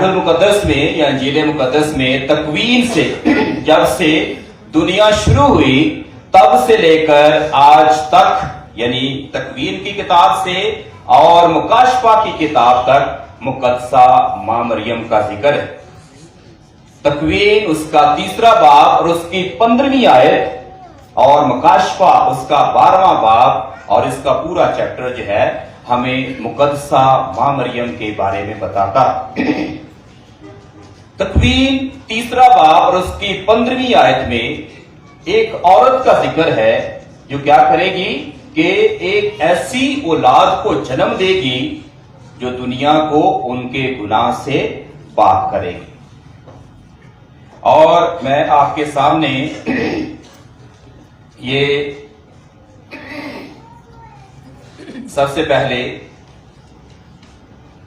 मुकद्दस में या इंजील मुकद्दस में तकवीन से जब से दुनिया शुरू हुई तब से लेकर आज तक, यानी तकवीन की किताब से और मुकाशफा की किताब तक मुकद्दसा मां मरियम का जिक्र है। तकवीन उसका 3रा बाब और उसकी 15वीं आयत और मुकाशफा उसका 12वां बाब और इसका पूरा चैप्टर जो है हमें मुकद्दसा मां मरियम के बारे में बताता। तकवीन 3रा बाब और उसकी 15वीं आयत में एक औरत का जिक्र है जो क्या करेगी कि एक ऐसी औलाद को जन्म देगी जो दुनिया को उनके गुनाह से पाक करेगी। और मैं आपके सामने ये सबसे पहले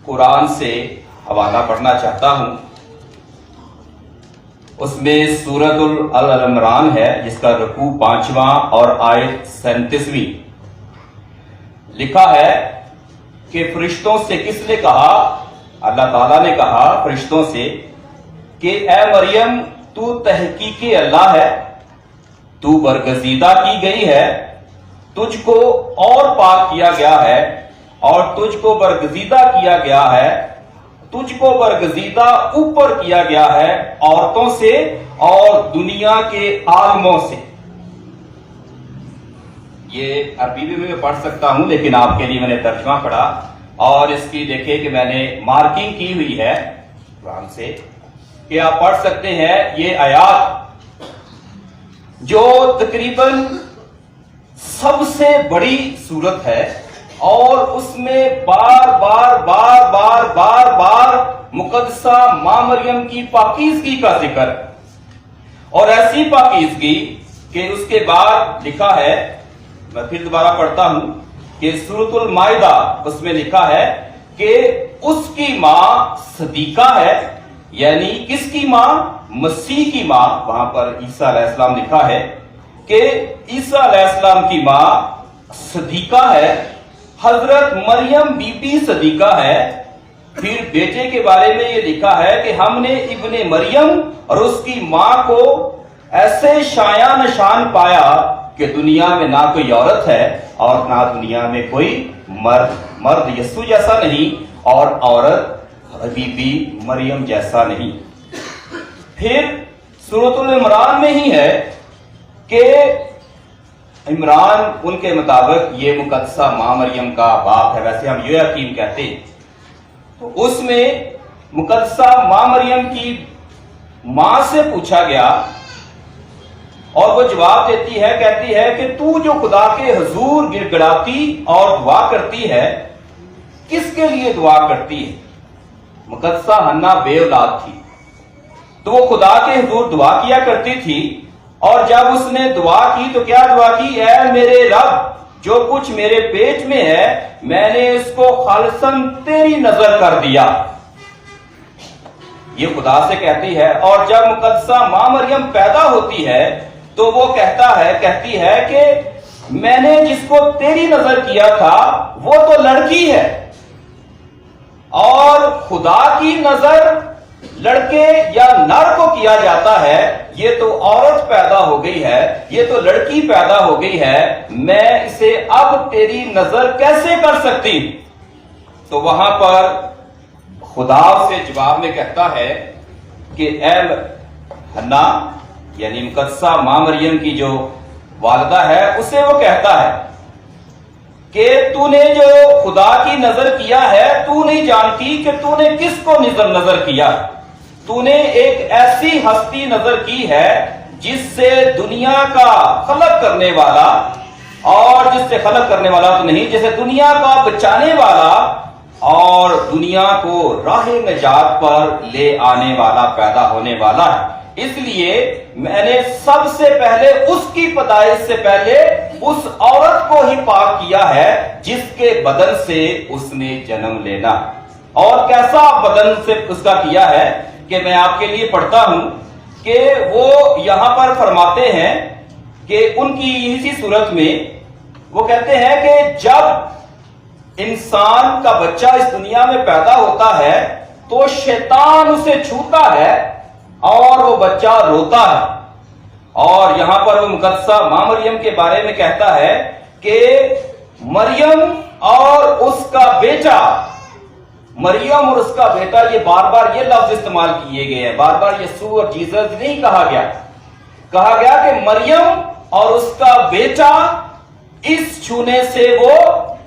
कुरान से हवाला पढ़ना चाहता हूं। उसमें सूरतुल अल इमरान है जिसका रुकू 5वां और आयत 37वीं। लिखा है कि फरिश्तों से किसने कहा, अल्लाह ताला ने कहा फरिश्तों से कि ए मरियम तू तहकीके अल्लाह है, तू बरगजीदा की गई है, तुझको और पाक किया गया है और तुझको बरगजीदा किया गया है, तुझको बरगजीदा ऊपर किया गया है औरतों से और दुनिया के आलमों से। ये अरबी में मैं पढ़ सकता हूं लेकिन आपके लिए मैंने तर्जुमा पढ़ा और इसकी देखिए कि मैंने मार्किंग की हुई है कुरान से कि आप पढ़ सकते हैं। ये आयत जो तकरीबन सबसे बड़ी सूरत है और उसमें बार बार मुकद्दसा मां मरियम की पाकीज़गी का जिक्र और ऐसी पाकीज़गी कि उसके बाद लिखा है, मैं फिर दोबारा पढ़ता हूं कि सूरतुल माइदा उसमें लिखा है कि उसकी मां सदीका है, यानी किसकी मां, मसीह की मां। वहां पर ईसा अलैहिस्सलाम लिखा है कि ईसा अलैहिस्सलाम की मां सदीका है, हजरत मरियम बीबी सदीका है। फिर बेटे के बारे में ये लिखा है कि हमने इब्ने मरियम और उसकी मां को ऐसे शाया निशान पाया कि दुनिया में ना कोई औरत है और ना दुनिया में कोई मर्द यस्सु जैसा नहीं और औरत बीबी मरियम जैसा नहीं। फिर सूरतुल इमरान में ही है कि इमरान उनके मुताबिक ये मुकद्दसा मां मरियम का बाप है, वैसे हम योआकीम कहते हैं। तो उसमें मुकद्दसा मां मरियम की मां से पूछा गया और वो जवाब देती है, कहती है कि तू जो खुदा के हुजूर गिड़गिड़ाती और दुआ करती है, किसके लिए दुआ करती है? मुकद्दसा हन्ना बेऔलाद थी तो वो खुदा के हुजूर दुआ किया करती थी और जब उसने दुआ की तो क्या दुआ की, ऐ मेरे रब जो कुछ मेरे पेट में है मैंने इसको खालिसन तेरी नजर कर दिया, ये खुदा से कहती है। और जब मुकद्दसा मां मरियम पैदा होती है तो वो कहती है कि मैंने जिसको तेरी नजर किया था वो तो लड़की है और खुदा की नजर लड़के या नर को किया जाता है, ये तो औरत पैदा हो गई है, ये तो लड़की पैदा हो गई है, मैं इसे अब तेरी नजर कैसे कर सकती? तो वहां पर खुदा से जवाब में कहता है कि ए हन्ना, यानी मुकद्दसा मां मरियम की जो वालिदा है, उसे वो कहता है कि तूने जो खुदा की नजर किया है तू नहीं जानती कि तूने किसको नजर किया। तूने एक ऐसी हस्ती नजर की है जिससे दुनिया का खलक करने वाला, और जिससे खलक करने वाला तो नहीं, जैसे दुनिया का बचाने वाला और दुनिया को राह निजात पर ले आने वाला पैदा होने वाला है। इसलिए मैंने सबसे पहले उसकी पैदाइश से पहले उस औरत को ही पाक किया है जिसके बदन से उसने जन्म लेना। और कैसा बदन से उसका किया है कि मैं आपके लिए पढ़ता हूं कि वो यहां पर फरमाते हैं कि उनकी इसी सूरत में वो कहते हैं कि जब इंसान का बच्चा इस दुनिया में पैदा होता है تو शैतान उसे छूता है और वो बच्चा रोता है। और यहां पर वो मुकद्दसा मां मरियम के बारे में कहता है कि मरियम और उसका बेटा, मरियम और उसका बेटा, ये बार बार ये लफ्ज इस्तेमाल किए गए हैं, बार बार यीशु और जीसस नहीं कहा गया। कहा गया कि मरियम और उसका बेटा इस छूने से वो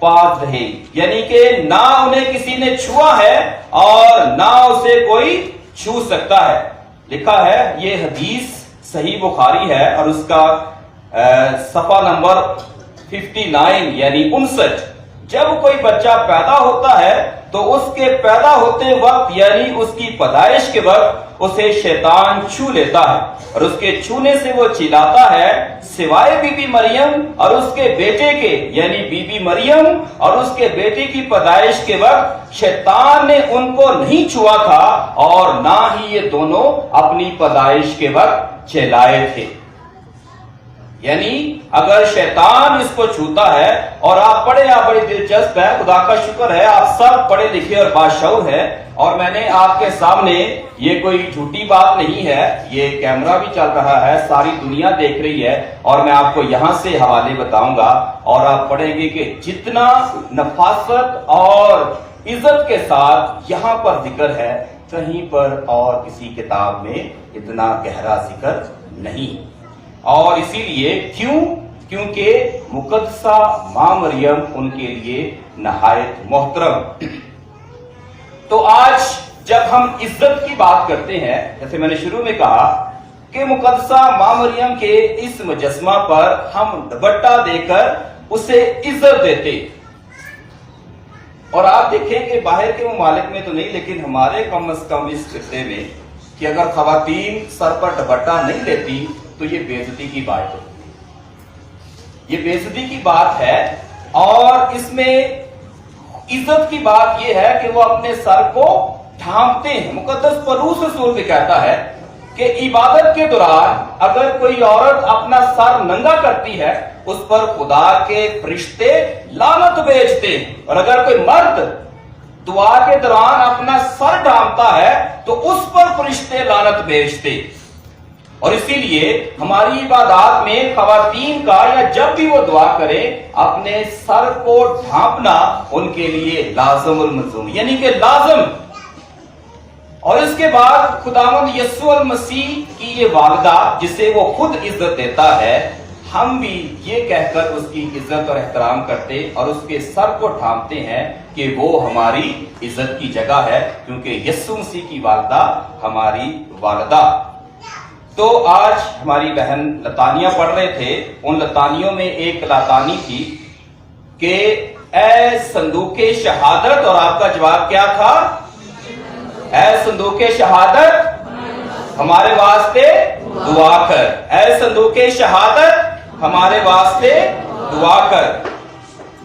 पाक रहे, यानी कि ना उन्हें किसी ने छुआ है और ना उसे कोई छू सकता है। लिखा है, ये हदीस सही बुखारी है और उसका सफा नंबर 59 यानी 59। जब कोई बच्चा पैदा होता है तो उसके पैदा होते वक्त यानी उसकी पैदाइश के वक्त उसे शैतान छू लेता है और उसके छूने से वो चिल्लाता है, सिवाय बीबी मरियम और उसके बेटे के, यानी बीबी मरियम और उसके बेटे की पैदाइश के वक्त शैतान ने उनको नहीं छुआ था और ना ही ये दोनों अपनी पैदाइश के वक्त चिल्लाए थे। यानी अगर शैतान इसको छूता है, और आप पढ़े, आप बड़ी दिलचस्प है, खुदा का शुक्र है आप सब पढ़े लिखे और बाशऊर है, और मैंने आपके सामने, ये कोई झूठी बात नहीं है, ये कैमरा भी चल रहा है, सारी दुनिया देख रही है, और मैं आपको यहां से हवाले बताऊंगा और आप पढ़ेंगे कि जितना नफासत और इज्जत के साथ यहां पर जिक्र है, कहीं पर और किसी किताब में इतना गहरा जिक्र नहीं। और इसीलिए क्योंकि मुकद्दसा मां मरियम उनके लिए नहायत मोहतरम। तो आज जब हम इज्जत की बात करते हैं, जैसे मैंने शुरू में कहा कि मुकद्दसा मां मरियम के इस मुजस्मा पर हम दुपट्टा देकर उसे इज्जत देते, और आप देखें कि बाहर के ममालिक में तो नहीं, लेकिन हमारे कम से कम इस खित्ते में कि अगर खवातीन सर पर दुपट्टा नहीं लेती तो ये बेइज्जती की बात है, ये बेइज्जती की बात है। और इसमें इज्जत की बात यह है कि वो अपने सर को ढांपते हैं। मुकद्दस पौलुस रसूल भी कहता है कि इबादत के दौरान अगर कोई औरत अपना सर नंगा करती है, उस पर खुदा के फरिश्ते लानत भेजते हैं, और अगर कोई मर्द दुआ के दौरान अपना सर ढांपता है तो उस पर फरिश्ते लानत भेजते। और इसीलिए हमारी इबादत में खवातीन का, या जब भी वो दुआ करें, अपने सर को ढांपना उनके लिए लाज़िमुल मज़ूम, यानी कि लाजम। और इसके बाद खुदावंद यीशु मसीह की ये वालिदा, जिसे वो खुद इज्जत देता है, हम भी ये कहकर उसकी इज्जत और एहतराम करते और उसके सर को ढांपते हैं कि वो हमारी इज्जत की जगह है, क्योंकि यीशु मसीह की वालिदा हमारी वालिदा। तो आज हमारी बहन लतानियां पढ़ रहे थे, उन लतानियों में एक लतानी थी कि ए संदूके शहादत, और आपका जवाब क्या था? ए संदूके शहादत हमारे वास्ते दुआ कर, ए संदूके शहादत हमारे वास्ते दुआ कर।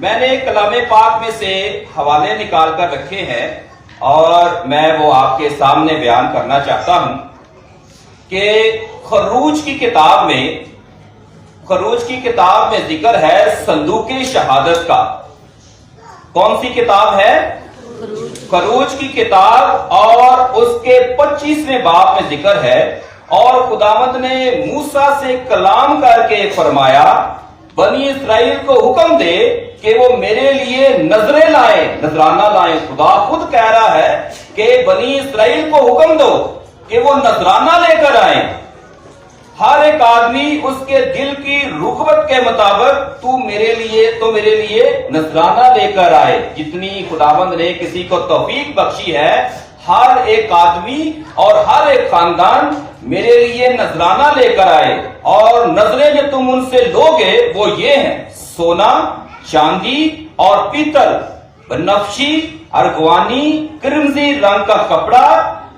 मैंने कलामे पाक में से हवाले निकाल कर रखे हैं और मैं वो आपके सामने बयान करना चाहता हूं कि खरूज की किताब में जिक्र है संदूके शहादत का। कौन सी किताब है? खरूज की किताब, और उसके 25वें बाब में जिक्र है, और खुदावंद ने मूसा से कलाम करके फरमाया, बनी इस्राएल को हुक्म दे कि वो मेरे लिए नजरें लाए, नजराना लाए। खुदा खुद कह रहा है कि बनी इस्राएल को हुक्म दो कि वो नजराना लेकर आए। हर एक आदमी उसके दिल की रुग़बत के मुताबिक तू मेरे लिए नजराना लेकर आए। जितनी खुदावंद ने किसी को तौफीक बख्शी है, हर एक आदमी और हर एक खानदान मेरे लिए नजराना लेकर आए, और नजरें जो तुम उनसे लोगे वो ये हैं, सोना, चांदी और पीतल, बनफशी, अर्गवानी, क्रिमजी रंग का कपड़ा,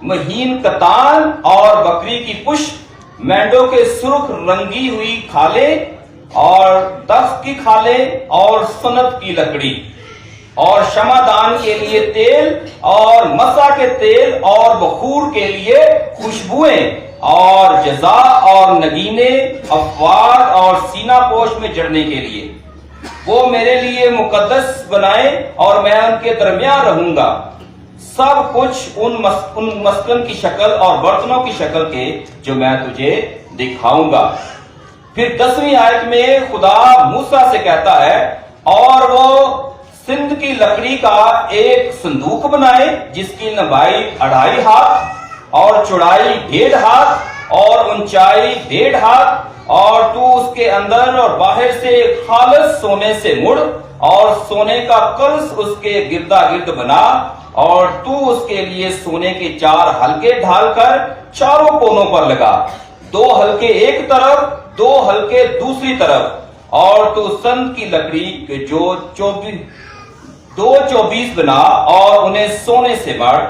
महीन कतान और बकरी की पुष्ट, मेंढों के सुर्ख रंगी हुई खालें और दख्त की खालें और सनत की लकड़ी, और शमादान के लिए तेल और मसा के तेल और बखूर के लिए खुशबुएं, और जजा और नगीने, अफवाद और सीना पोश में जड़ने के लिए। वो मेरे लिए मुकद्दस बनाए और मैं उनके दरमियान रहूंगा। सब कुछ उन मस्कन की शक्ल और बर्तनों की शक्ल के जो मैं तुझे दिखाऊंगा। फिर 10वीं आयत में खुदा मूसा से कहता है और वो सिंध की लकड़ी का एक संदूक बनाए जिसकी लंबाई 2.5 हाथ और चौड़ाई 1.5 हाथ और ऊंचाई 1.5 हाथ, और तू उसके अंदर और बाहर से खालिस सोने से मुड़ और सोने का कलश उसके गिरदा गिर्द बना, और तू उसके लिए सोने के 4 हलके ढालकर चारों कोनों पर लगा, 2 हलके एक तरफ 2 हलके दूसरी तरफ, और तू संद की लकड़ी के जो 24 बना और उन्हें सोने से मढ़,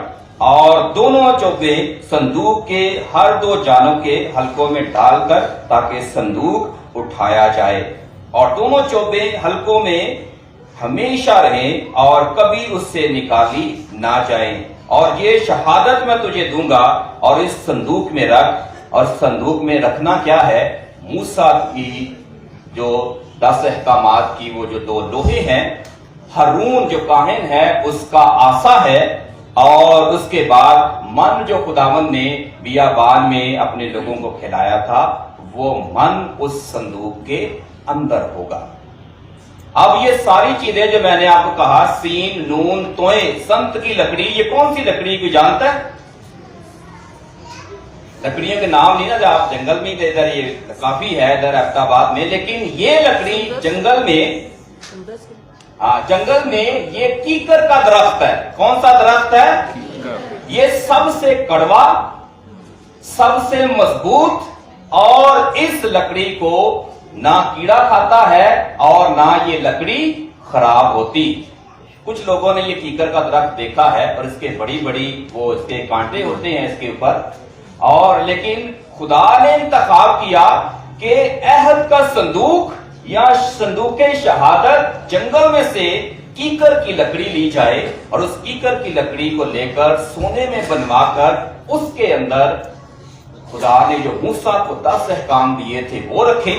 और दोनों चौबे संदूक के हर 2 जानों के हलकों में डालकर ताकि संदूक उठाया जाए, और दोनों चौबे हलकों में हमेशा रहें और कभी उससे निकाली ना जाए। और ये शहादत मैं तुझे दूंगा और इस संदूक में रख। और संदूक में रखना क्या है? मूसा की जो 10 अहकामात की वो जो 2 लोहे हैं, हारून जो काहिन है उसका आसा है, और उसके बाद मन जो खुदावंद ने बियाबान में अपने लोगों को खिलाया था, वो मन उस संदूक के अंदर होगा। अब ये सारी चीजें जो मैंने आपको कहा, सीन, नून, तोए, संत की लकड़ी, ये कौन सी लकड़ी कोई जानता है? लकड़ियों के नाम नहीं ना, आप जंगल में इधर ये काफी है इधर अहमदाबाद में, लेकिन ये लकड़ी जंगल में, जंगल में ये कीकर का दरख्त है। कौन सा दरख्त है? ये सबसे कड़वा, सबसे मजबूत, और इस लकड़ी को ना कीड़ा खाता है और ना ये लकड़ी खराब होती। कुछ लोगों ने ये कीकर का दरख्त देखा है और इसके बड़ी बड़ी वो इसके कांटे होते हैं इसके ऊपर, और लेकिन खुदा ने इंतखाब किया कि अहद का संदूक या संदूक शहादत जंगल में से कीकर की लकड़ी ली जाए, और उस कीकर की लकड़ी को लेकर सोने में बनवाकर उसके अंदर खुदा ने जो मूसा को 10 अहकाम दिए थे वो रखे,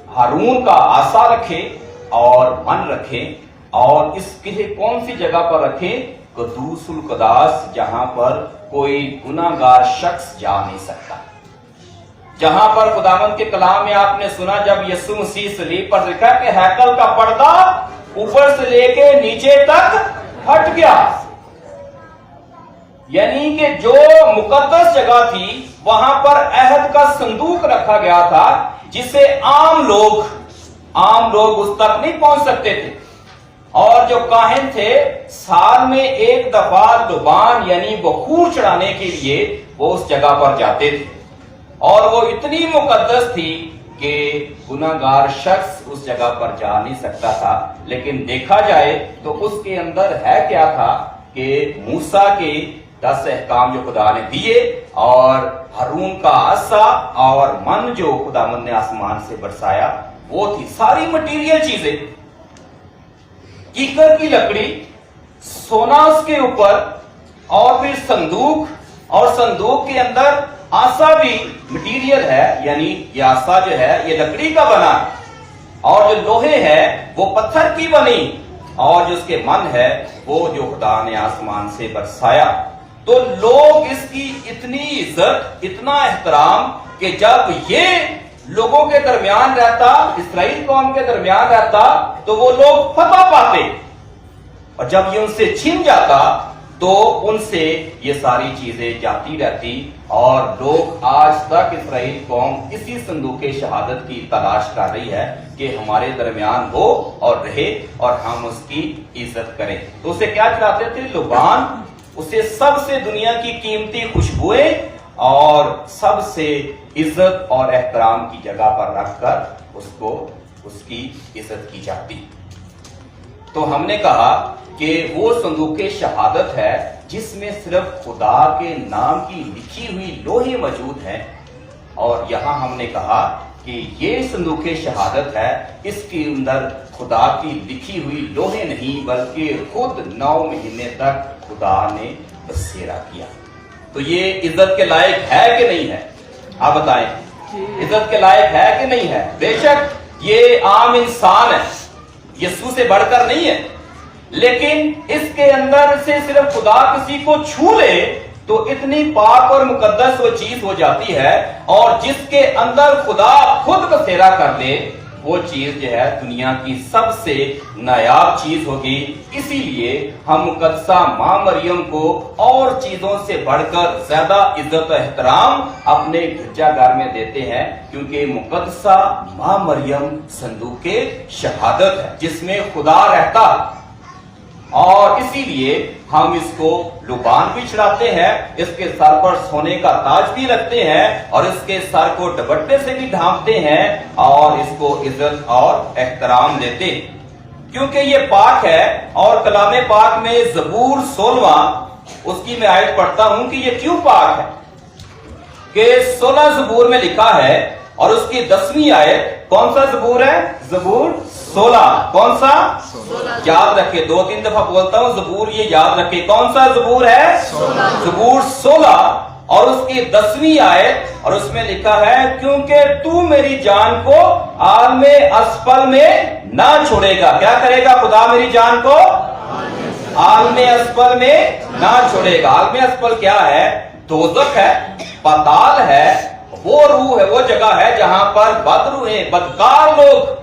हारून का आसा रखे और मन रखे, और इसके कौन सी जगह पर रखे? कदूसुल कदास, जहां पर कोई गुनाहगार शख्स जा नहीं सकता, जहां पर खुदावंद के कलाम में आपने सुना जब यीशु मसीह सलीब पर लिखा कि हैकल का पर्दा ऊपर से लेके नीचे तक हट गया, यानी कि जो मुकद्दस जगह थी वहां पर अहद का संदूक रखा गया था, जिसे आम लोग उस तक नहीं पहुंच सकते थे। और जो काहिन थे साल में एक दफा लुबान यानी बखूर चढ़ाने के लिए वो उस जगह पर जाते थे, और वो इतनी मुकद्दस थी कि गुनाहगार शख्स उस जगह पर जा नहीं सकता था। लेकिन देखा जाए तो उसके अंदर है क्या था कि मूसा के 10 अहकाम जो खुदा ने दिए, और हारून का आसा और मन जो खुदावंद ने आसमान से बरसाया, वो थी सारी मटीरियल चीजें। कीकर की लकड़ी, सोना उसके ऊपर, और फिर संदूक, और संदूक के अंदर आसा भी मटीरियल है, यानी ये आसा जो है ये लकड़ी का बना, और जो लोहे है वो पत्थर की बनी, और जो उसके मन है वो जो खुदा ने आसमान से बरसाया। तो लोग इसकी इतनी इज्जत, इतना एहतराम कि जब ये लोगों के दरमियान रहता, इस्राएल कौम के दरमियान रहता, तो वो लोग फतह पाते, और जब ये उनसे छिन जाता तो उनसे ये सारी चीजें जाती रहती, और लोग आज तक इस्राएल कौम इसी संदूक शहादत की तलाश कर रही है कि हमारे दरमियान हो और रहे और हम उसकी इज्जत करें। तो उसे क्या चढ़ाते थे? लुबान, उसे सबसे दुनिया की कीमती खुशबुएं और सबसे इज्जत और एहतराम की जगह पर रखकर उसको उसकी इज्जत की जाती। तो हमने कहा कि वो संदूक शहादत है जिसमें सिर्फ खुदा के नाम की लिखी हुई लोहे मौजूद हैं, और यहां हमने कहा कि ये संदूक शहादत है, इसके अंदर खुदा की लिखी हुई लोहे नहीं बल्कि खुद 9 महीने तक खुदा ने बसेरा किया। तो ये इज्जत के लायक है कि नहीं है? आप बताएं, इज्जत के लायक है कि नहीं है? बेशक ये आम इंसान है, यीशु से बढ़कर नहीं है, लेकिन इसके अंदर से सिर्फ खुदा किसी को छू ले तो इतनी पाक और मुकद्दस वो चीज हो जाती है, और जिसके अंदर खुदा खुद बसेरा कर ले वो चीज जो है दुनिया की सबसे नायाब चीज होगी। इसीलिए हम मुकद्दसा मां मरियम को और चीजों से बढ़कर ज्यादा इज्जत एहतराम अपने गिरजाघर में देते हैं, क्योंकि मुकद्दसा मां मरियम संदूके शहादत है जिसमें खुदा रहता, और इसीलिए हम इसको लुबान भी चढ़ाते हैं, इसके सर पर सोने का ताज भी रखते हैं, और इसके सर को दुपट्टे से भी ढांपते हैं, और इसको इज्जत और एहतराम देते हैं क्योंकि ये पाक है। और कलामे पाक में ज़बूर 16 उसकी मैं आयत पढ़ता हूं कि ये क्यों पाक है, कि 16 ज़बूर में लिखा है, और उसकी 10वीं आयत, कौन सा ज़बूर है? ज़बूर 16। कौन सा? याद रखे, 2-3 दफा बोलता हूं ज़बूर, ये याद रखे कौन सा ज़बूर है? ज़बूर 16 और उसकी 10वीं आयत, और उसमें लिखा है, क्योंकि तू मेरी जान को आलमे अस्फल में ना छोड़ेगा। क्या करेगा खुदा मेरी जान को? आलमे अस्फल में ना छोड़ेगा। आलमे अस्फल क्या है? दोज़ख है, पाताल है, वो रूह है, वो जगह है जहां पर बदरूहें, बदकार लोग,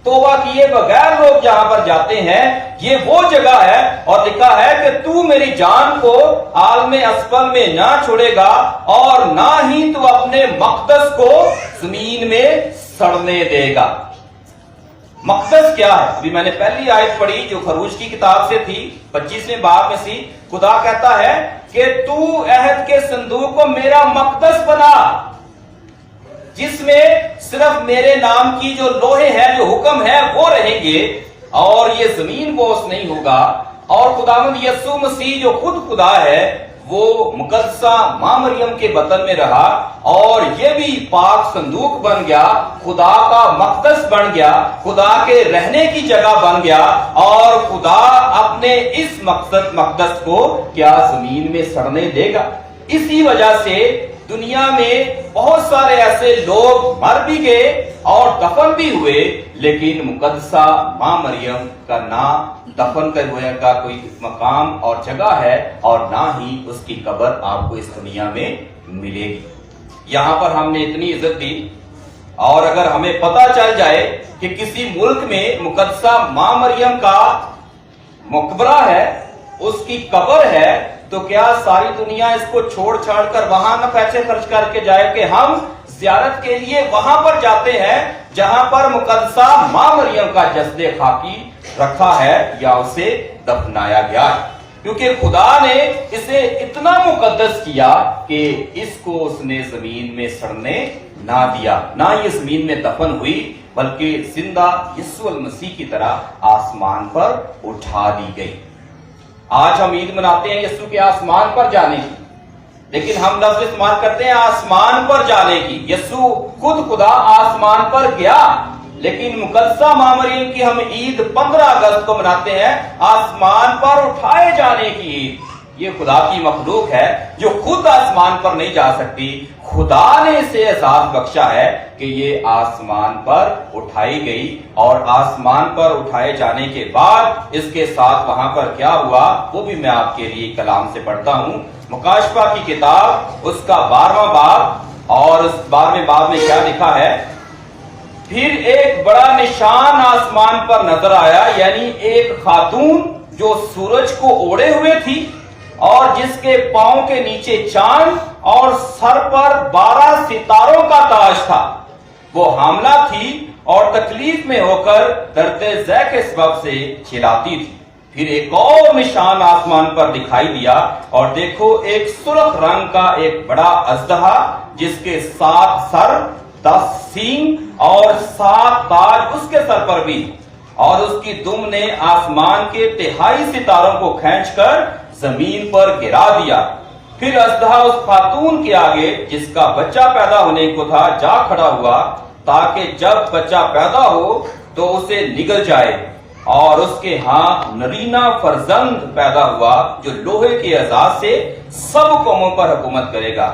तौबा किए बगैर लोग जहां पर जाते हैं, ये वो जगह है। और लिखा है कि तू मेरी जान को आलमे अस्फल में ना छोड़ेगा, और ना ही तू अपने मक़दस को जमीन में सड़ने देगा। मक़दस क्या है? अभी मैंने पहली आयत पढ़ी जो खरूज की किताब से थी, 25वें बाब में सी। खुदा कहता है कि तू अहद के संदूक को मेरा मक़दस बना, जिसमें सिर्फ मेरे नाम की जो लोहे हैं, जो हुक्म है, वो रहेंगे, और ये जमीन बोस नहीं होगा। और खुदावंद यीशु मसीह जो खुद खुदा है, वो मुकद्दसा मां मरियम के बतन में रहा, और ये भी पाक संदूक बन गया, खुदा का मक़दस बन गया, खुदा के रहने की जगह बन गया, और खुदा अपने इस मक़दस को क्या जमीन में सड़ने देगा। इसी वजह से दुनिया में बहुत सारे ऐसे लोग मर भी गए और दफन भी हुए, लेकिन मुकद्दसा मां मरियम का ना दफन कर हुए का कोई मकाम और जगह है, और ना ही उसकी कब्र आपको इस दुनिया में मिलेगी। यहां पर हमने इतनी इज्जत दी, और अगर हमें पता चल जाए कि किसी मुल्क में मुकद्दसा मां मरियम का मकबरा है, उसकी कब्र है, तो क्या सारी दुनिया इसको छोड़ छाड़ कर वहां न पैसे खर्च करके जाए कि हम ज़ियारत के लिए वहां पर जाते हैं जहां पर मुकद्दसा मां मरियम का जस्दे खाकी रखा है या उसे दफनाया गया है, क्योंकि खुदा ने इसे इतना मुकद्दस किया कि इसको उसने जमीन में सड़ने ना दिया, ना ये जमीन में दफन हुई, बल्कि जिंदा यीशु मसीह की तरह आसमान पर उठा दी गई। आज हम ईद मनाते हैं यीशु के आसमान पर जाने की, लेकिन हम लफ्ज इस्तेमाल करते हैं आसमान पर जाने की। यीशु खुद खुदा आसमान पर गया, लेकिन मुकद्दसा मां मरियम की हम ईद 15 अगस्त को मनाते हैं आसमान पर उठाए जाने की ईद। ये खुदा की मखलूक है जो खुद आसमान पर नहीं जा सकती, खुदा ने इसे एहसास बख्शा है कि ये आसमान पर उठाई गई, और आसमान पर उठाए जाने के बाद इसके साथ वहां पर क्या हुआ वो भी मैं आपके लिए कलाम से पढ़ता हूं। मुकाशफा की किताब उसका 12वां बाब, और उस 12वें बाब में क्या लिखा है? फिर एक बड़ा निशान आसमान पर नजर आया, यानी एक खातून जो सूरज को ओढ़े हुए थी, और जिसके पांव के नीचे चांद और सर पर 12 सितारों का ताज था। वो हामला थी और तकलीफ में होकर दर्द ज़ै के सबब से चिल्लाती थी। फिर एक और निशान आसमान पर दिखाई दिया, और देखो एक सुर्ख रंग का एक बड़ा अजदहा, जिसके 7 सर, 10 सींग और 7 ताज उसके सर पर भी, और उसकी दुम ने आसमान के 3 सितारों को खींचकर जमीन पर गिरा दिया। फिर अजदहा उस खातून के आगे जिसका बच्चा पैदा होने को था जा खड़ा हुआ, ताकि जब बच्चा पैदा हो तो उसे निगल जाए, और उसके हाथ नरीना फरजंद पैदा हुआ जो लोहे के एजाज से सब कौमों पर हुकूमत करेगा,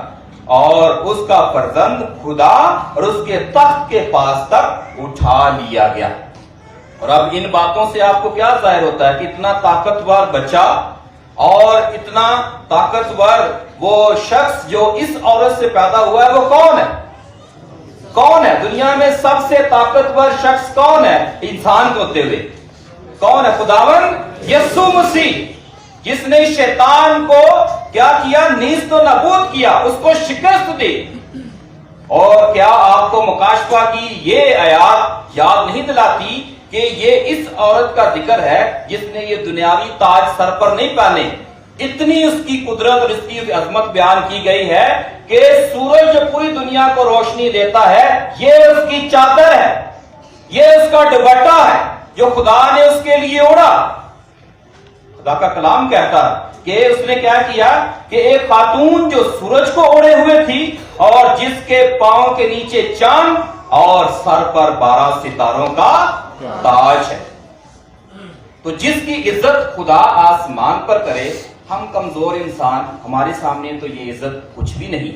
और उसका फरजंद खुदा और उसके तख्त के पास तक उठा लिया गया। اور اب ان باتوں سے آپ کو کیا ظاہر ہوتا ہے کہ اتنا طاقتور بچہ اور اتنا طاقتور وہ شخص جو اس عورت سے پیدا ہوا ہے وہ کون ہے؟ کون ہے دنیا میں سب سے طاقتور شخص؟ کون ہے انسان کو ہوتے ہوئے؟ کون ہے؟ خداوند یسوع مسیح، جس نے شیطان کو کیا کیا؟ نیست و نابود کیا، اس کو شکست دی۔ اور کیا آپ کو مکاشفہ کی یہ آیات یاد نہیں دلاتی کہ یہ اس عورت کا ذکر ہے جس نے یہ دنیاوی تاج سر پر نہیں پہنے؟ اتنی اس کی قدرت اور اس کی عظمت بیان کی گئی ہے کہ سورج جو پوری دنیا کو روشنی دیتا ہے یہ اس کی چادر ہے، یہ اس کا دوپٹہ ہے جو خدا نے اس کے لیے اوڑھا۔ خدا کا کلام کہتا کہ اس نے کیا کیا کہ ایک خاتون جو سورج کو اوڑھے ہوئے تھی اور جس کے پاؤں کے نیچے چاند اور سر پر 12 ستاروں کا تاج ہے، تو جس کی عزت خدا آسمان پر کرے، ہم کمزور انسان، ہمارے سامنے تو یہ عزت کچھ بھی نہیں،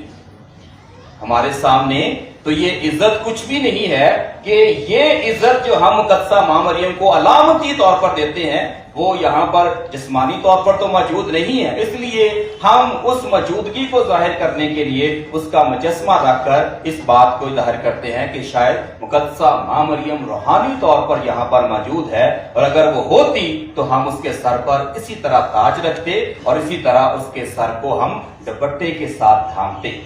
ہمارے سامنے تو یہ عزت کچھ بھی نہیں ہے کہ یہ عزت جو ہم مقدسہ ماں مریم کو علامتی طور پر دیتے ہیں وہ یہاں پر جسمانی طور پر تو موجود نہیں ہے، اس لیے ہم اس موجودگی کو ظاہر کرنے کے لیے اس کا مجسمہ رکھ کر اس بات کو ظاہر کرتے ہیں کہ شاید مقدسہ ماں مریم روحانی طور پر یہاں پر موجود ہے، اور اگر وہ ہوتی تو ہم اس کے سر پر اسی طرح تاج رکھتے اور اسی طرح اس کے سر کو ہم دوپٹے کے ساتھ ڈھانپتے۔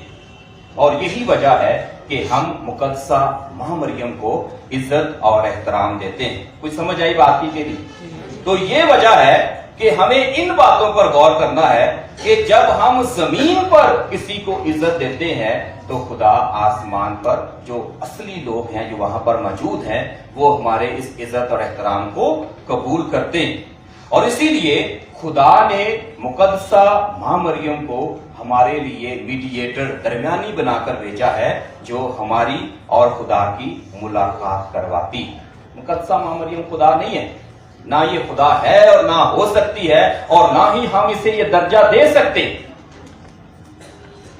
اور یہی وجہ ہے کہ ہم مقدسہ ماں مریم کو عزت اور احترام دیتے ہیں۔ کوئی سمجھ آئی بات کی کہ نہیں؟ تو یہ وجہ ہے کہ ہمیں ان باتوں پر غور کرنا ہے کہ جب ہم زمین پر کسی کو عزت دیتے ہیں تو خدا آسمان پر جو اصلی لوگ ہیں جو وہاں پر موجود ہیں وہ ہمارے اس عزت اور احترام کو قبول کرتے ہیں۔ اور اسی لیے خدا نے مقدسہ ماں مریم کو ہمارے لیے میڈییٹر، درمیانی بنا کر بھیجا ہے جو ہماری اور خدا کی ملاقات کرواتی۔ مقدسہ ماں مریم خدا نہیں ہے، نہ یہ خدا ہے اور نہ ہو سکتی ہے، اور نہ ہی ہم اسے یہ درجہ دے سکتے،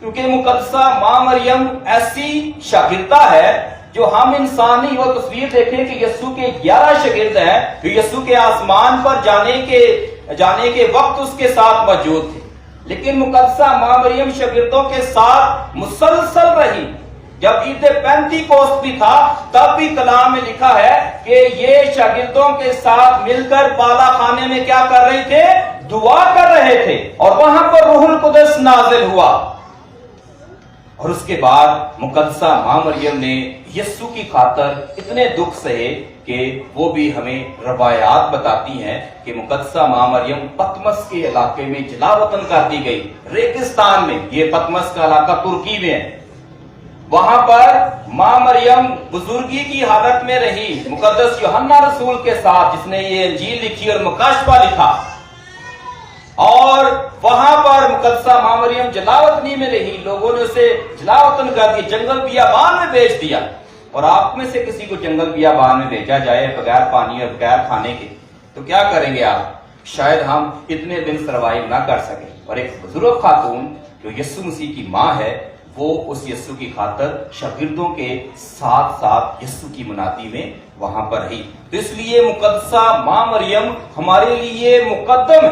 کیونکہ مقدسہ ماں مریم ایسی شاگردہ ہے جو ہم انسان نہیں۔ وہ تصویر دیکھیں کہ یسوع کے 11 شاگرد ہیں جو یسوع کے آسمان پر جانے کے وقت اس کے ساتھ موجود تھے، لیکن مقدسہ ماں مریم شاگردوں کے ساتھ مسلسل رہی۔ جب عید پینتی کوست بھی تھا تب بھی کلام میں لکھا ہے کہ یہ شاگردوں کے ساتھ مل کر بالا خانے میں کیا کر رہے تھے؟ دعا کر رہے تھے، اور وہاں پر روح القدس نازل ہوا۔ اور اس کے بعد مقدسہ ماں مریم نے یسوع کی خاطر اتنے دکھ سہے کہ وہ بھی ہمیں روایات بتاتی ہیں کہ مقدسہ ماں مریم پتمس کے علاقے میں جلا وطن کر دی گئی، ریگستان میں۔ یہ پتمس کا علاقہ ترکی میں ہے۔ وہاں پر ماں مریم بزرگی کی حالت میں رہی مقدس یوحنا رسول کے ساتھ، جس نے یہ انجیل لکھی اور مکاشفہ لکھا، اور وہاں پر مقدسہ ماں مریم جلاوطنی میں رہی۔ لوگوں نے اسے جلاوطن کر دیا، جنگل بیابان میں بھیج دیا۔ اور آپ میں سے کسی کو جنگل بیابان میں بھیجا جائے بغیر پانی اور بغیر کھانے کے تو کیا کریں گے آپ؟ شاید ہم اتنے دن سروائیو نہ کر سکیں۔ اور ایک بزرگ خاتون جو یسوع مسیح کی ماں ہے وہ اس یسوع کی خاطر شاگردوں کے ساتھ ساتھ یسوع کی منادی میں وہاں پر رہی۔ تو اس لیے مقدسہ ماں مریم ہمارے لیے مقدم ہے،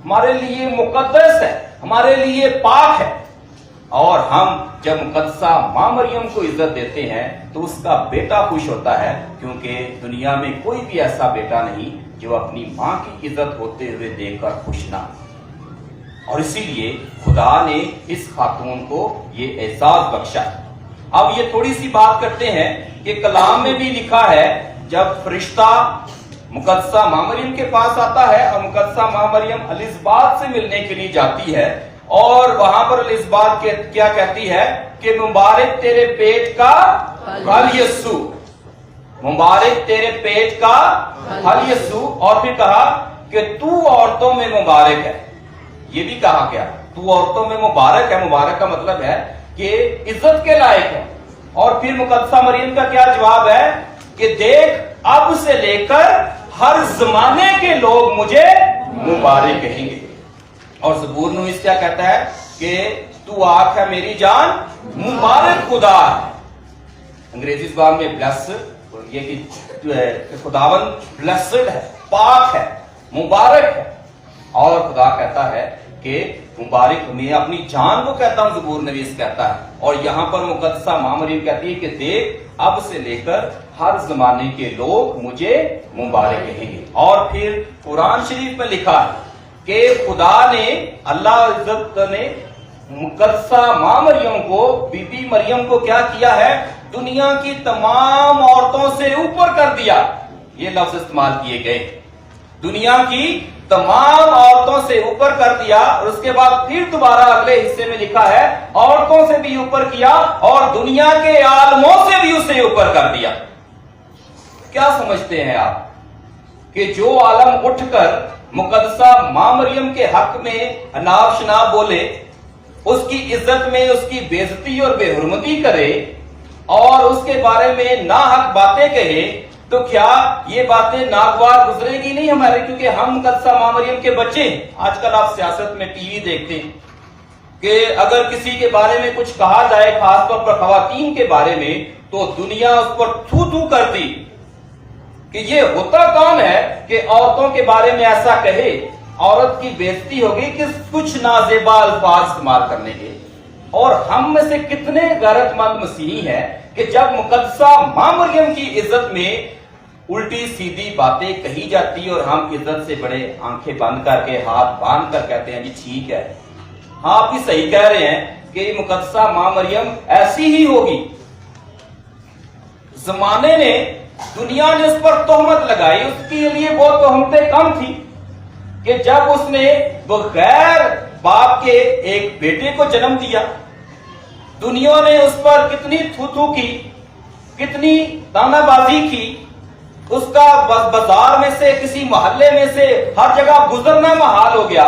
ہمارے لیے مقدس ہے، ہمارے لیے پاک ہے۔ اور ہم جب مقدسہ ماں مریم کو عزت دیتے ہیں تو اس کا بیٹا خوش ہوتا ہے، کیونکہ دنیا میں کوئی بھی ایسا بیٹا نہیں جو اپنی ماں کی عزت ہوتے ہوئے دیکھ کر خوش نہ ہو۔ اور اسی لیے خدا نے اس خاتون کو یہ اعزاز بخشا۔ اب یہ تھوڑی سی بات کرتے ہیں کہ کلام میں بھی لکھا ہے جب فرشتہ مقدسہ ماں مریم کے پاس آتا ہے اور مقدسہ ماں مریم الزبات سے ملنے کے لیے جاتی ہے، اور وہاں پر الزبات کیا کہتی ہے کہ مبارک تیرے پیٹ کا پھل یسوع، مبارک تیرے پیٹ کا پھل یسوع، اور پھر کہا کہ تو عورتوں میں مبارک ہے۔ یہ بھی کہا گیا تو عورتوں میں مبارک ہے، مبارک کا مطلب ہے کہ عزت کے لائق ہے۔ اور پھر مقدسہ مریم کا کیا جواب ہے کہ دیکھ اب سے لے کر ہر زمانے کے لوگ مجھے مبارک کہیں گے۔ اور زبور نویس کیا کہتا ہے کہ تو آنکھ ہے میری جان، مبارک خدا ہے۔ انگریزی زبان میں بلیس یہ کہ خداوند بلیسڈ ہے، پاک ہے، مبارک ہے، اور خدا کہتا ہے کہ مبارک میں اپنی جان کو کہتا ہوں، زبور نویس کہتا ہے، اور یہاں پر مقدسہ ماں مریم کہتی ہے کہ دیکھ اب سے لے کر ہر زمانے کے لوگ مجھے مبارک کہیں گے۔ اور پھر قرآن شریف میں لکھا ہے کہ خدا نے، اللہ عزت نے مقدسہ ماں مریم کو، بی بی مریم کو کیا کیا ہے؟ دنیا کی تمام عورتوں سے اوپر کر دیا۔ یہ لفظ استعمال کیے گئے، دنیا کی تمام عورتوں سے اوپر کر دیا، اور اس کے بعد پھر دوبارہ اگلے حصے میں لکھا ہے عورتوں سے بھی اوپر کیا اور دنیا کے عالموں سے بھی اسے اوپر کر دیا۔ کیا سمجھتے ہیں آپ کہ جو عالم اٹھ کر مقدسہ ماں مریم کے حق میں اناپ شناپ بولے، اس کی عزت میں اس کی بے عزتی اور بے حرمتی کرے اور اس کے بارے میں ناحق باتیں کہے، تو کیا یہ باتیں ناگوار گزرے گی نہیں ہمارے؟ کیونکہ ہم مقدسہ ماں مریم کے بچے ہیں۔ آج کل آپ سیاست میں ٹی وی دیکھتے ہیں کہ اگر کسی کے بارے میں کچھ کہا جائے، خاص طور پر خواتین کے بارے میں، تو دنیا اس پر تھو تھو کرتی کہ یہ ہوتا کون ہے کہ عورتوں کے بارے میں ایسا کہے، عورت کی بے عزتی ہوگی کہ کچھ نازیبا الفاظ استعمال کرنے کے۔ اور ہم میں سے کتنے غیرت مند مسیحی ہیں کہ جب مقدسہ ماں مریم کی عزت میں الٹی سیدھی باتیں کہی جاتی اور ہم عزت سے بڑے آنکھیں بند کر کے، ہاتھ باندھ کر کہتے ہیں جی ٹھیک ہے، ہاں آپ بھی صحیح کہہ رہے ہیں کہ مقدسہ ماں مریم ایسی ہی ہوگی۔ زمانے نے، دنیا نے اس پر تہمت لگائی، اس کے لیے وہ تہمتیں کم تھی کہ جب اس نے بغیر باپ کے ایک بیٹے کو جنم دیا، دنیا نے اس پر کتنی تھو تھو کی، کتنی تانا بازی کی، اس کا بازار میں سے، کسی محلے میں سے ہر جگہ گزرنا محال ہو گیا،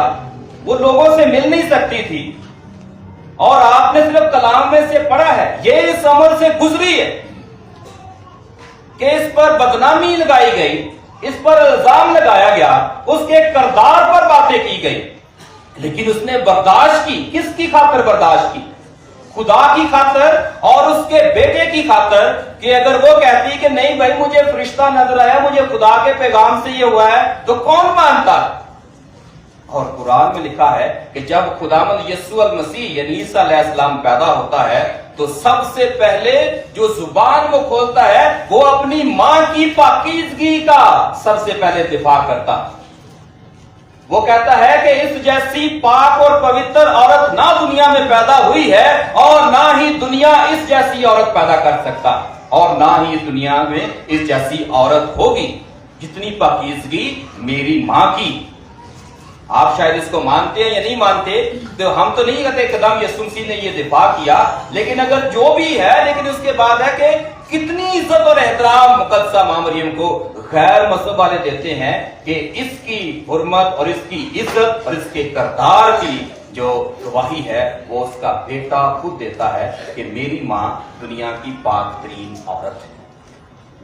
وہ لوگوں سے مل نہیں سکتی تھی، اور آپ نے صرف کلام میں سے پڑھا ہے، یہ اس عمر سے گزری ہے کہ اس پر بدنامی لگائی گئی، اس پر الزام لگایا گیا، اس کے کردار پر باتیں کی گئی، لیکن اس نے برداشت کی۔ کس کی خاطر برداشت کی؟ خدا کی خاطر اور اس کے بیٹے کی خاطر، کہ اگر وہ کہتی کہ نہیں بھائی مجھے فرشتہ نظر آیا، مجھے خدا کے پیغام سے یہ ہوا ہے، تو کون مانتا؟ اور قرآن میں لکھا ہے کہ جب خداوند یسوع المسیح یعنی عیسیٰ علیہ السلام پیدا ہوتا ہے تو سب سے پہلے جو زبان وہ کھولتا ہے وہ اپنی ماں کی پاکیزگی کا سب سے پہلے دفاع کرتا ہے۔ وہ کہتا ہے کہ اس جیسی پاک اور پوتر عورت نہ دنیا میں پیدا ہوئی ہے، اور نہ ہی دنیا اس جیسی عورت پیدا کر سکتا، اور نہ ہی اس دنیا میں اس جیسی عورت ہوگی جتنی پاکیزگی میری ماں کی۔ آپ شاید اس کو مانتے ہیں یا نہیں مانتے، تو ہم تو نہیں کہتے قدم یسوع مسیح نے یہ دفاع کیا، لیکن اگر جو بھی ہے، لیکن اس کے بعد ہے کہ کتنی عزت اور احترام مقدسہ ماں مریم کو غیر مذہب والے دیتے ہیں کہ اس کی حرمت اور اس کی عزت اور اس کے کردار کی جو گواہی ہے وہ اس کا بیٹا خود دیتا ہے کہ میری ماں دنیا کی پاک ترین عورت ہے،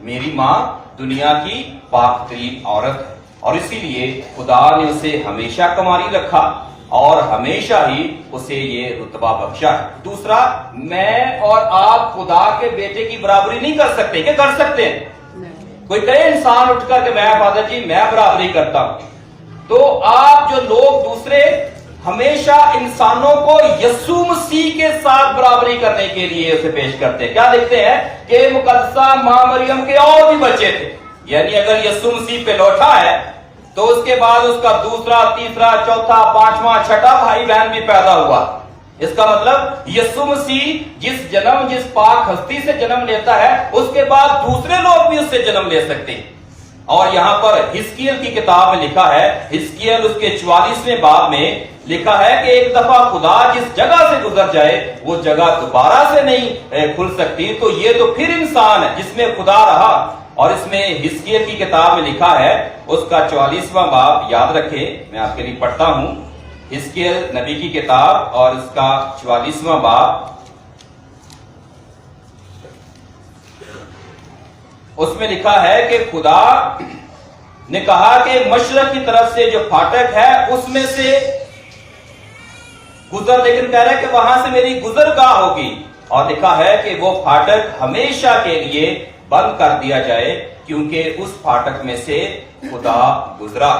میری ماں دنیا کی پاک ترین عورت ہے، اور اسی لیے خدا نے اسے ہمیشہ کماری رکھا اور ہمیشہ ہی اسے یہ رتبہ بخشا ہے۔ دوسرا، میں اور آپ خدا کے بیٹے کی برابری نہیں کر سکتے، کہ کر سکتے ہیں؟ کوئی کہے انسان اٹھ کر کہ میں فادر جی میں برابری کرتا ہوں، تو آپ جو لوگ دوسرے ہمیشہ انسانوں کو یسوع مسیح کے ساتھ برابری کرنے کے لیے اسے پیش کرتے ہیں۔ کیا دیکھتے ہیں کہ مقدسہ ماں مریم کے اور بھی بچے تھے، یعنی اگر یسوع مسیح پہ لوٹا ہے تو اس کے بعد اس کا دوسرا، تیسرا، چوتھا، پانچواں، چھٹا بھائی بہن بھی پیدا ہوا۔ اس کا مطلب یسوع مسیح جس پاک ہستی سے جنم لیتا ہے، اس کے بعد دوسرے لوگ بھی اس سے جنم لے سکتے ہیں۔ اور یہاں پر حزقیل کی کتاب میں لکھا ہے، حزقیل اس کے 44ویں باب میں لکھا ہے کہ ایک دفعہ خدا جس جگہ سے گزر جائے وہ جگہ دوبارہ سے نہیں کھل سکتی، تو یہ تو پھر انسان ہے جس میں خدا رہا۔ اور اس میں حزقیل کی کتاب میں لکھا ہے، اس کا 44واں باب یاد رکھے، میں آپ کے لیے پڑھتا ہوں، حزقیل نبی کی کتاب اور اس کا 44واں باب، اس میں لکھا ہے کہ خدا نے کہا کہ مشرق کی طرف سے جو پھاٹک ہے اس میں سے گزر، لیکن کہہ رہا ہے کہ وہاں سے میری گزرگاہ ہوگی، اور لکھا ہے کہ وہ پھاٹک ہمیشہ کے لیے बंद कर दिया जाए, क्योंकि उस फाटक में से खुदा गुजरा।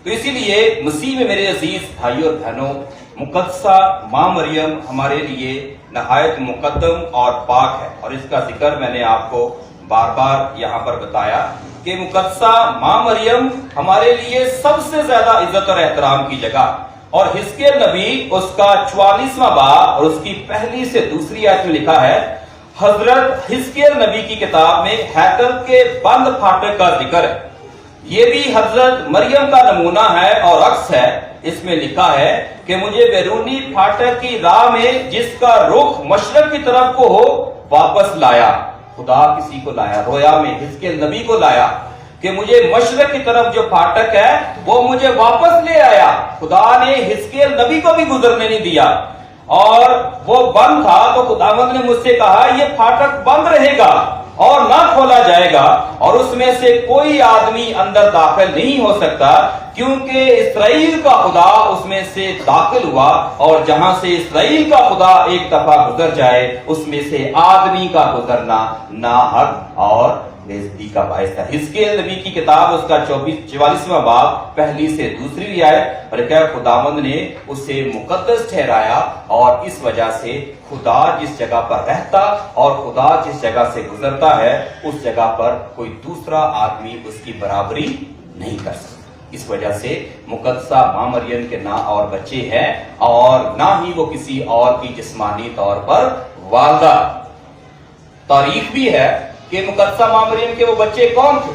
तो इसीलिए मसीह में मेरे अजीज भाइयों और बहनों, मुकद्दसा मां मरियम हमारे लिए नहायत मुकद्दम और पाक है। और इसका जिक्र मैंने आपको बार बार यहाँ पर बताया कि मुकद्दसा मां मरियम हमारे लिए सबसे ज्यादा इज्जत और एहतराम की जगह। और हिजकिय्याह नबी उसका 44वां बाब और उसकी पहली से दूसरी आयत में लिखा है, हजरत हिजकिय्याह नबी की किताब में हैकल के बंद फाटक का जिक्र है। ये भी हजरत मरियम का नमूना है और अक्स है। इसमें लिखा है कि मुझे बैरूनी फाटक की राह में जिसका रुख मशरक की तरफ को हो वापस लाया। खुदा किसी को लाया, रोया में हिजकिय्याह नबी को लाया कि मुझे मशरक की तरफ जो फाटक है वो मुझे वापस ले आया। खुदा ने हिजकिय्याह नबी को भी गुजरने नहीं दिया और वो बंद था, तो खुदावंद ने मुझसे कहा ये फाटक बंद रहेगा और ना खोला जाएगा और उसमें से कोई आदमी अंदर दाखिल नहीं हो सकता, क्योंकि इस्राएल का खुदा उसमें से दाखिल हुआ। और जहां से इस्राएल का खुदा एक दफा गुजर जाए, उसमें से आदमी का गुजरना नाहक और बेइज्जती का बायस था। हिजकिय्याह नबी की किताब उसका 44वां बाब पहली से दूसरी आयत, और क्या खुदावंद ने उसे मुकद्दस ठहराया और इस वजह से खुदा जिस जगह पर रहता और खुदा जिस जगह से गुजरता है उस जगह पर कोई दूसरा आदमी उसकी बराबरी नहीं कर सकता। इस वजह से मुकद्दसा मां मरियम के ना और बच्चे हैं और ना ही वो किसी और की जिस्मानी तौर पर वालदा। तारीख भी है कि मुकद्दसा मां मरियम के वो बच्चे कौन थे,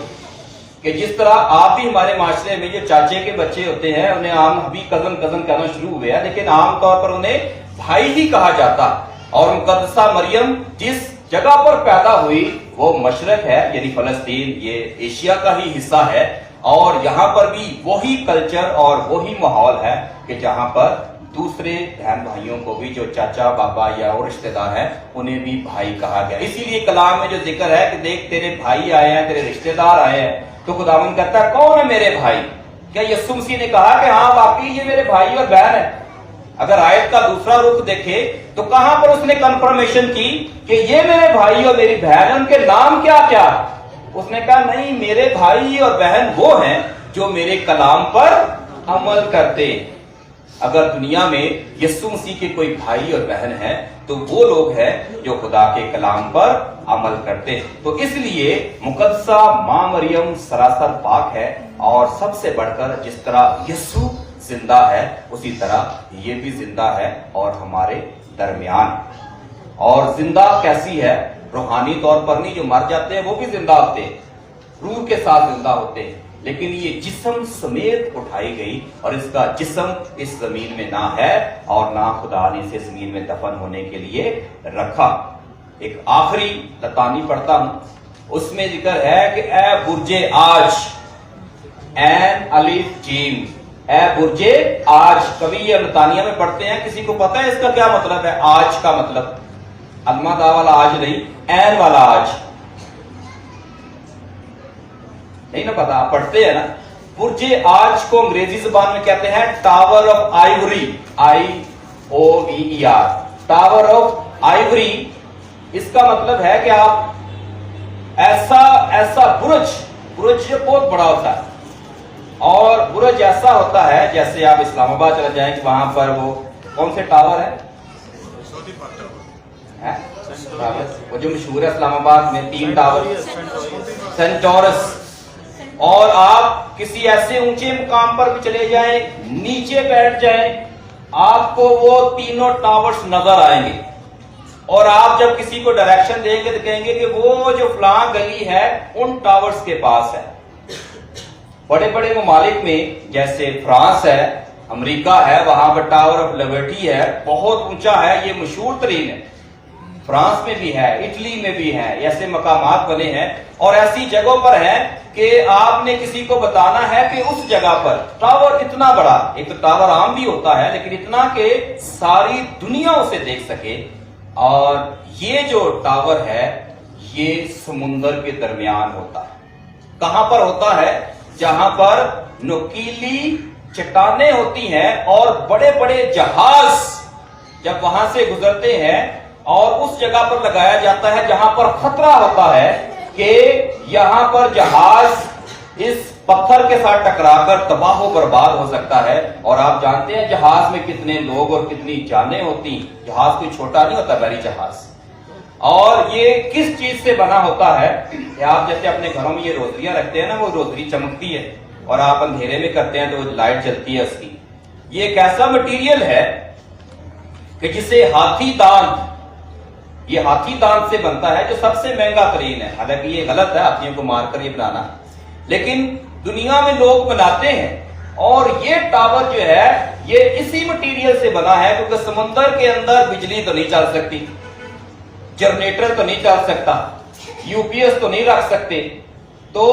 कि जिस तरह आप भी हमारे माशरे में जो चाचे के बच्चे होते हैं उन्हें आम अभी कजन कजन कहना शुरू हुए हैं, लेकिन आमतौर पर उन्हें भाई ही कहा जाता। और मुकद्दसा मरियम जिस जगह पर पैदा हुई वो मशरक है, यानी फलस्तीन, ये एशिया का ही हिस्सा है। और यहाँ पर भी वही कल्चर और वही माहौल है कि जहां पर दूसरे बहन भाइयों को भी जो चाचा बाबा या और रिश्तेदार हैं उन्हें भी भाई कहा गया। इसीलिए कलाम में जो जिक्र है कि देख तेरे भाई आए हैं, तेरे रिश्तेदार आए हैं, तो खुदावंद कहता है कौन है मेरे भाई? क्या यीशु मसीह ने कहा कि हाँ वाकई ये मेरे भाई और बहन है? अगर आयत का दूसरा रुख देखे तो कहां पर उसने कंफर्मेशन की कि ये मेरे भाई और मेरी बहन, उनके नाम क्या क्या? उसने कहा नहीं, मेरे भाई और बहन वो हैं जो मेरे कलाम पर अमल करते। अगर दुनिया में यीशु मसीह के कोई भाई और बहन है तो वो लोग हैं जो खुदा के कलाम पर अमल करते हैं। तो इसलिए मुकद्दसा मां मरियम सरासर पाक है और सबसे बढ़कर जिस तरह यीशु जिंदा है उसी तरह ये भी जिंदा है और हमारे दरमियान। और जिंदा कैसी है? रूहानी तौर पर नहीं, जो मर जाते हैं वो भी जिंदा होते हैं, रूह के साथ जिंदा होते हैं, लेकिन ये जिस्म समेत उठाई गई और इसका जिस्म इस जमीन में ना है और ना खुदा ने इसे जमीन में दफन होने के लिए रखा। एक आखिरी लतानी पढ़ता हूं, उसमें जिक्र है कि ए बुर्जे आज, एन अलिफ जीम, ए बुर्जे आज। कभी ये लतानिया में पढ़ते हैं, किसी को पता है इसका क्या मतलब है? आज का मतलब अलमादा वाला आज नहीं, एन वाला आज नहीं ना पता, आप पढ़ते हैं ना। बुर्जे आज को अंग्रेजी जुबान में कहते हैं tower of Ivory, IOVER, tower of Ivory. इसका मतलब है कि आप ऐसा बुर्ज बहुत बड़ा होता है और बुर्ज ऐसा होता है जैसे आप इस्लामाबाद चले जाएं, वहां पर वो कौन से टावर है वो जो मशहूर है इस्लामाबाद में 3 टावर, सेंट टॉरस। और आप किसी ऐसे ऊंचे मुकाम पर भी चले जाएं, नीचे बैठ जाएं, आपको वो तीनों टावर्स नजर आएंगे। और आप जब किसी को डायरेक्शन देंगे तो कहेंगे कि वो जो फलां गली है उन टावर्स के पास है। बड़े बड़े ममालिक में जैसे फ्रांस है, अमेरिका है, वहां पर टावर ऑफ लिबर्टी है, बहुत ऊंचा है, ये मशहूर तरीन है। फ्रांस में भी है, इटली में भी है, ऐसे मकामात बने हैं और ऐसी जगहों पर है कि आपने किसी को बताना है कि उस जगह पर टावर इतना बड़ा, एक तो टावर आम भी होता है लेकिन इतना कि सारी दुनिया उसे देख सके। और ये जो टावर है ये समुंदर के दरमियान होता है। कहां पर होता है? जहां पर नुकीली चट्टानें होती हैं और बड़े बड़े जहाज जब वहां से गुजरते हैं और उस जगह पर लगाया जाता है जहां पर खतरा होता है کہ یہاں پر جہاز اس پتھر کے ساتھ ٹکرا کر تباہ و برباد ہو سکتا ہے. اور آپ جانتے ہیں جہاز میں کتنے لوگ اور کتنی جانیں ہوتی. جہاز کوئی چھوٹا نہیں ہوتا، بحری جہاز. اور یہ کس چیز سے بنا ہوتا ہے کہ آپ جیسے اپنے گھروں میں یہ روزریاں رکھتے ہیں نا، وہ روزری چمکتی ہے اور آپ اندھیرے میں کرتے ہیں تو لائٹ جلتی ہے اس کی. یہ ایک ایسا مٹیریل ہے کہ جسے ہاتھی دانت، یہ ہاتھی دانت سے بنتا ہے جو سب سے مہنگا ترین ہے. حالانکہ یہ غلط ہے ہاتھیوں کو مار کر یہ بنانا، لیکن دنیا میں لوگ بناتے ہیں. اور یہ ٹاور جو ہے یہ اسی مٹیریل سے بنا ہے، کیونکہ سمندر کے اندر بجلی تو نہیں چل سکتی، جنریٹر تو نہیں چل سکتا، یو پی ایس تو نہیں رکھ سکتے. تو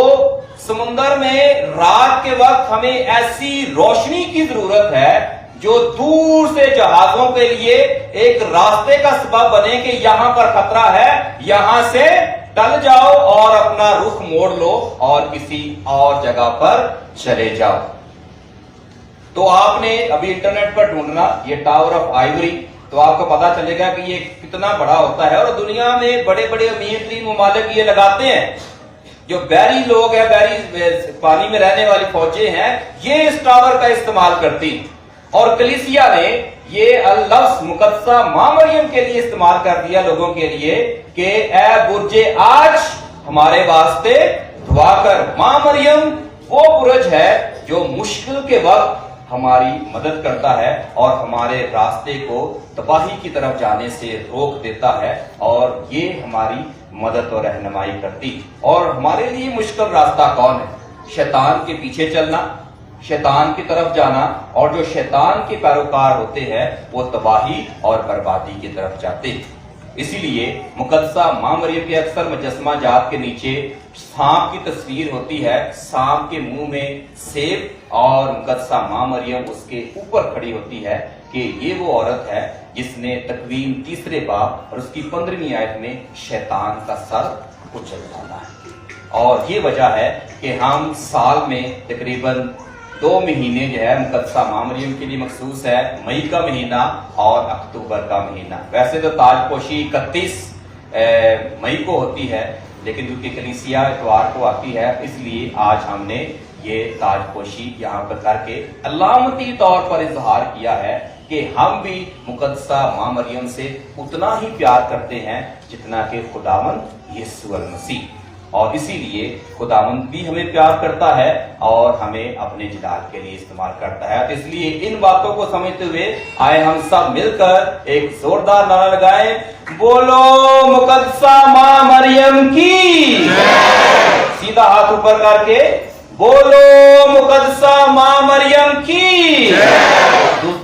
سمندر میں رات کے وقت ہمیں ایسی روشنی کی ضرورت ہے جو دور سے جہازوں کے لیے ایک راستے کا سبب بنے کہ یہاں پر خطرہ ہے، یہاں سے ٹل جاؤ اور اپنا رخ موڑ لو اور کسی اور جگہ پر چلے جاؤ. تو آپ نے ابھی انٹرنیٹ پر ڈھونڈنا یہ ٹاور آف آئیوری، تو آپ کو پتا چلے گا کہ یہ کتنا بڑا ہوتا ہے. اور دنیا میں بڑے بڑے امیر ترین ممالک یہ لگاتے ہیں. جو بحری لوگ ہیں، بحری پانی میں رہنے والی فوجیں ہیں، یہ اس ٹاور کا استعمال کرتی. اور کلیسیا نے یہ لفظ مقدسہ ماں مریم کے لیے استعمال کر دیا لوگوں کے لیے کہ اے برج آج ہمارے واسطے دعا کر. ماں مریم وہ برج ہے جو مشکل کے وقت ہماری مدد کرتا ہے اور ہمارے راستے کو تباہی کی طرف جانے سے روک دیتا ہے، اور یہ ہماری مدد اور رہنمائی کرتی. اور ہمارے لیے مشکل راستہ کون ہے؟ شیطان کے پیچھے چلنا، شیطان کی طرف جانا. اور جو شیطان کے پیروکار ہوتے ہیں وہ تباہی اور بربادی کی طرف جاتے ہیں. اسی لیے مقدسہ ماں مریم کے اکثر مجسمہ جات کے نیچے سانپ کی تصویر ہوتی ہے، سانپ کے منہ میں سیب، اور مقدسہ ماں مریم اس کے اوپر کھڑی ہوتی ہے کہ یہ وہ عورت ہے جس نے تکوین 3 باب اور اس کی 15ویں آیت میں شیطان کا سر کچل ڈالا ہے. اور یہ وجہ ہے کہ ہم سال میں تقریباً 2 مہینے جو ہے مقدسہ ماں مریم کے لیے مخصوص ہے، مئی کا مہینہ اور اکتوبر کا مہینہ. ویسے تو تاج پوشی 31 مئی کو ہوتی ہے، لیکن کیونکہ کلیسیا اتوار کو آتی ہے اس لیے آج ہم نے یہ تاج پوشی یہاں پر کر کے علامتی طور پر اظہار کیا ہے کہ ہم بھی مقدسہ ماں مریم سے اتنا ہی پیار کرتے ہیں جتنا کہ خداوند یسوع المسیح. اور اسی لیے خداوند بھی ہمیں پیار کرتا ہے اور ہمیں اپنے جلال کے لیے استعمال کرتا ہے. تو اس لیے ان باتوں کو سمجھتے ہوئے آئے ہم سب مل کر ایک زوردار نعرہ لگائیں، بولو مقدسہ ماں مریم کی. سیدھا ہاتھ اوپر کر کے بولو مقدسہ ماں مریم کی.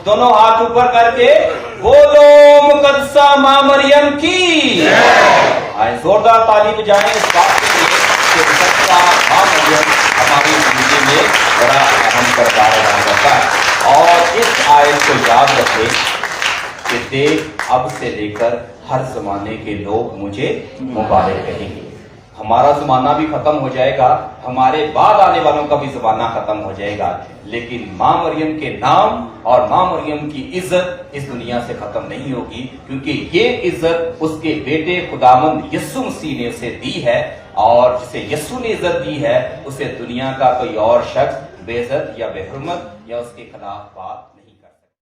دونوں ہاتھ اوپر کر کے بولو مقدسہ ماں مریم کی. آئے زوردار تالی بجائیں اس بات کے لیے کہ مقدسہ ماں مریم ہماری زندگی میں بڑا اہم کردار ادا کرتا ہے. اور اس آیت کو یاد رکھے کہ دیکھ اب سے لے کر ہر زمانے کے لوگ مجھے مبارک کہیں گے. ہمارا زمانہ بھی ختم ہو جائے گا، ہمارے بعد آنے والوں کا بھی زمانہ ختم ہو جائے گا، لیکن ماں مریم کے نام اور ماں مریم کی عزت اس دنیا سے ختم نہیں ہوگی، کیونکہ یہ عزت اس کے بیٹے خداوند یسوع مسیح نے اسے دی ہے. اور جسے یسوع نے عزت دی ہے اسے دنیا کا کوئی اور شخص بے عزت یا بے حرمت یا اس کے خلاف بات